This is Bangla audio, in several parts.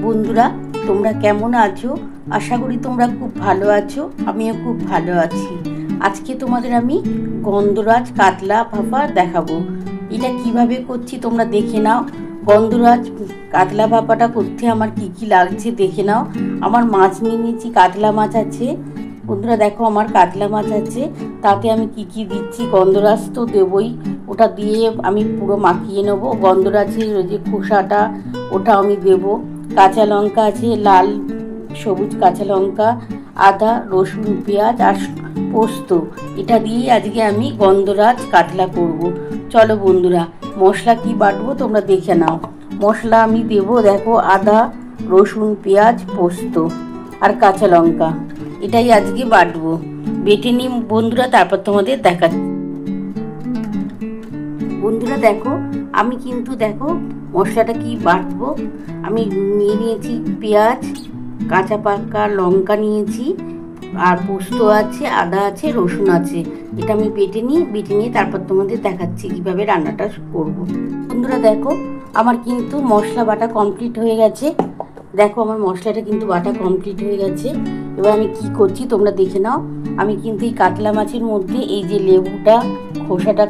বন্ধুরা, তোমরা কেমন আছো? আশা করি তোমরা খুব ভালো আছো। আমিও খুব ভালো আছি। আজকে তোমাদের আমি গন্ধরাজ কাতলা ভাপা দেখাবো। এটা কিভাবে করছি তোমরা দেখে নাও। গন্ধরাজ কাতলা ভাপাটা করতে আমার কি কি লাগছে দেখে নাও। আমার মাছ নিয়ে নিয়েছি, কাতলা মাছ আছে। বন্ধুরা দেখো, আমার কাতলা মাছ আছে, তাতে আমি কি কি দিচ্ছি। গন্ধরাজ তো দেবই, ওটা দিয়ে আমি পুরো মাখিয়ে নেবো। গন্ধরাজের যে খোসাটা ওটা আমি দেবো। কাঁচা লঙ্কা আছে, লাল সবুজ কাঁচা লঙ্কা, আদা, রসুন, পেঁয়াজ আর পোস্ত, এটা দিয়ে আজকে আমি গন্ধরাজ কাতলা করব। চলো বন্ধুরা, মশলা কি বাটবো তোমরা দেখে নাও। মশলা আমি দেবো, দেখো, আদা, রসুন, পেঁয়াজ, পোস্ত আর কাঁচা লঙ্কা, এটাই আজকে বাটবো। বেটে নিই বন্ধুরা, তারপর তোমাদের দেখাচ্ছি। বন্ধুরা দেখো, আমি কিন্তু দেখো মশলাটা কি বাটবো। আমি নিয়ে নিয়েছি পেঁয়াজ, কাঁচা পাকা লঙ্কা নিয়েছি, আর পোস্ত আছে, আদা আছে, রসুন আছে। এটা আমি বেটে নিয়ে তারপর তোমাদের দেখাচ্ছি কিভাবে রান্নাটা করব। বন্ধুরা দেখো, আমার কিন্তু মশলা বাটা কমপ্লিট হয়ে গেছে। দেখো, আমার মশলাটা কিন্তু বাটা কমপ্লিট হয়ে গেছে। এবার আমি কি করছি তোমরা দেখে নাও। আমি কিন্তু এই কাতলা মাছের মধ্যে এই যে লেবুটা খোসাটা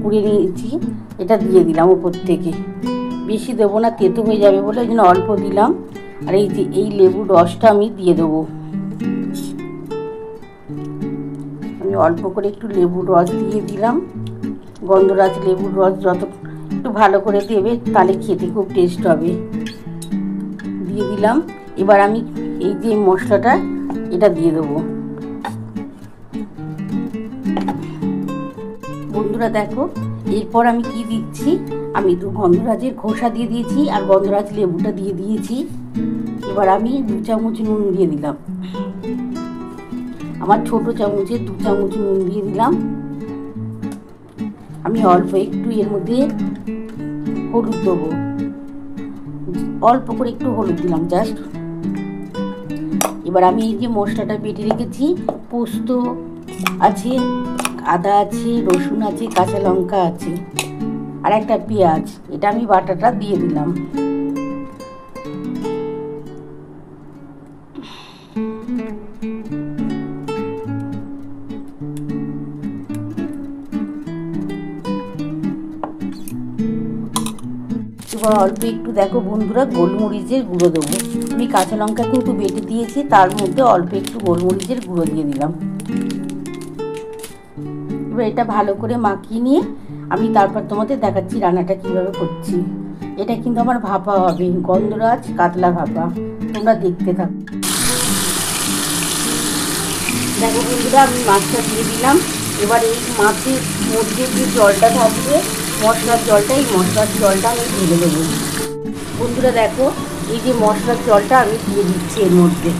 কুড়িয়ে নিয়েছি, এটা দিয়ে দিলাম ওপর থেকে। বেশি দেবো না, তেতো হয়ে যাবে বলে ওই জন্য অল্প দিলাম। আর এই যে এই লেবুর রসটা আমি দিয়ে দেবো। আমি অল্প করে একটু লেবুর রস দিয়ে দিলাম। গন্ধরাজ লেবুর রস যত একটু ভালো করে দেবে, তাহলে খেতে খুব টেস্ট হবে। দিয়ে দিলাম। এবার আমি এই যে মশলাটা এটা দিয়ে দেবো। বন্ধুরা দেখো, এরপর আমি কি দিচ্ছি, আমি তো গন্ধরাজের খোসা দিয়ে দিয়েছি আর গন্ধরাজ লেবুটা দিয়ে দিয়েছি। এবার আমি 2 চামচ নুন দিয়ে দিলাম। আমার ছোট চামচে 2 চামচ নুন দিয়ে দিলাম। আমি অল্প একটু এর মধ্যে হলুদ দেবো, অল্প করে একটু হলুদ দিলাম জাস্ট। এবার আমি এই যে মশলাটা বেটে রেখেছি, পোস্ত আছে, আদা আছে, রসুন আছে, কাঁচা লঙ্কা আছে আর একটা পেঁয়াজ, এটা আমি বাটাটা দিয়ে দিলাম। এবার অল্প একটু দেখো বন্ধুরা গোলমরিচের গুঁড়ো দেবো। আমি কাঁচা লঙ্কা কিন্তু বেটে দিয়েছি, তার মধ্যে অল্প একটু গোলমরিচের গুঁড়ো দিয়ে দিলাম। এবার এটা ভালো করে মাখিয়ে নিয়ে আমি তারপর তোমাদের দেখাচ্ছি রান্নাটা কিভাবে করছি। এটা কিন্তু আমার ভাপা হবে, গন্ধরাজ কাতলা ভাপা। তোমরা দেখতে থাকো। দেখো বন্ধুরা, আমি মাছটা দিয়ে দিলাম। এবার এই মাছের মধ্যে যে জলটা থাকবে, মশলার জলটা, এই মশলার জলটা আমি ঢেলে দেবো। বন্ধুরা দেখো, এই যে মশলার জলটা আমি দিয়ে দিচ্ছি এর মধ্যে।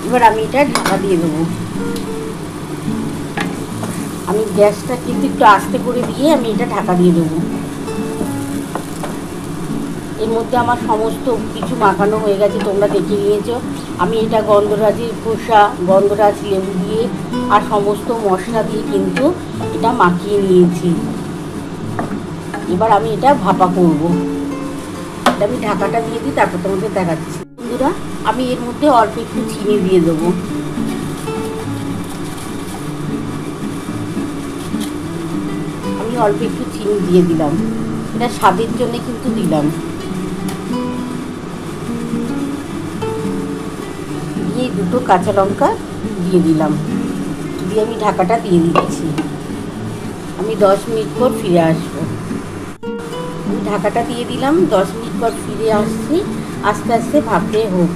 এবার আমি এটা ঢাকা দিয়ে দেবো। আমি গ্যাসটা কিন্তু একটু আস্তে করে দিয়ে আমি এটা ঢাকা দিয়ে দেবো। এর মধ্যে আমার সমস্ত কিছু মাখানো হয়ে গেছে, তোমরা দেখে নিয়েছো। আমি এটা গন্ধরাজের খোসা, গন্ধরাজ লেবু দিয়ে আর সমস্ত মশলা দিয়ে কিন্তু এটা মাখিয়ে নিয়েছি। এবার আমি এটা ভাপা করব। এটা আমি ঢাকাটা দিয়ে দিই, তারপর তোমাদের দেখাচ্ছি। বন্ধুরা, আমি এর মধ্যে অল্প একটু চিনি দিয়ে দেবো। আমি অল্প একটু চিনি দিয়ে দিলাম, এটা স্বাদের জন্য কিন্তু দিলাম। দিয়ে 2 কাঁচা লঙ্কা দিয়ে দিলাম, দিয়ে আমি ঢাকাটা দিয়ে দিচ্ছি। আমি 10 মিনিট পর ফিরে আসবো। আমি ঢাকাটা দিয়ে দিলাম, 10 মিনিট পর ফিরে আসছি। আস্তে আস্তে ভাপতে হোক।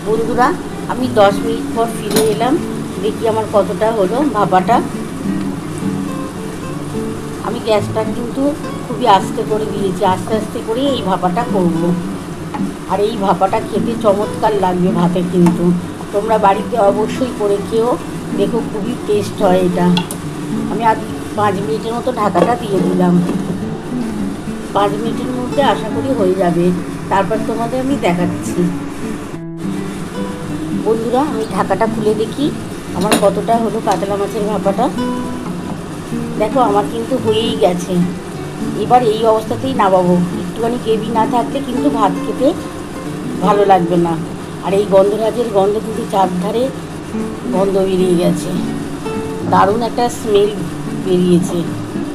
বন্ধুরা, আমি 10 মিনিট পর ফিরে এলাম। দেখি আমার কতটা হলো ভাপাটা। আমি গ্যাসটা কিন্তু খুবই আস্তে করে দিয়েছি, আস্তে আস্তে করে এই ভাপাটা করব। আর এই ভাপাটা খেতে চমৎকার লাগবে ভাতে। কিন্তু তোমরা বাড়িতে অবশ্যই করে খেও, দেখো খুবই টেস্ট হয় এটা। আমি আর 5 মিনিটের মতো ঢাকাটা দিয়ে দিলাম। 5 মিনিটের মধ্যে আশা করি হয়ে যাবে, তারপর তোমাদের আমি দেখাচ্ছি। বন্ধুরা, আমি ঢাকাটা খুলে দেখি আমার কতটা হলো কাতলা মাছের ভাপাটা। দেখো আমার কিন্তু হয়েই গেছে। এবার এই অবস্থাতেই নামাবো। একটুখানি গ্রেভি না থাকলে কিন্তু ভাত খেতে ভালো লাগবে না। আর এই গন্ধরাজের গন্ধ কিন্তু চারধারে গন্ধ বেরিয়ে গেছে, দারুণ একটা স্মেল বেরিয়েছে।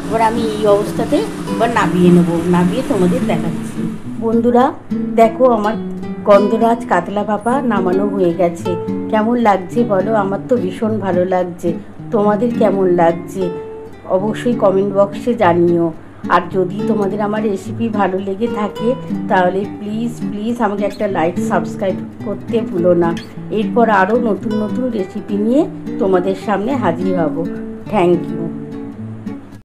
এবার আমি এই অবস্থাতে এবার নামিয়ে নেবো, নামিয়ে তোমাদের দেখাচ্ছি। বন্ধুরা দেখো আমার গন্ধরাজ কাতলা ভাপা নামানো হয়ে গেছে। কেমন লাগছে বলো? আমার তো ভীষণ ভালো লাগছে। তোমাদের কেমন লাগছে অবশ্যই কমেন্ট বক্সে জানিও। আর যদি তোমাদের আমার রেসিপি ভালো লেগে থাকে তাহলে প্লিজ প্লিজ আমাকে একটা লাইক সাবস্ক্রাইব করতে ভুলো না। এরপর আরও নতুন নতুন রেসিপি নিয়ে তোমাদের সামনে হাজির হব। Thank you.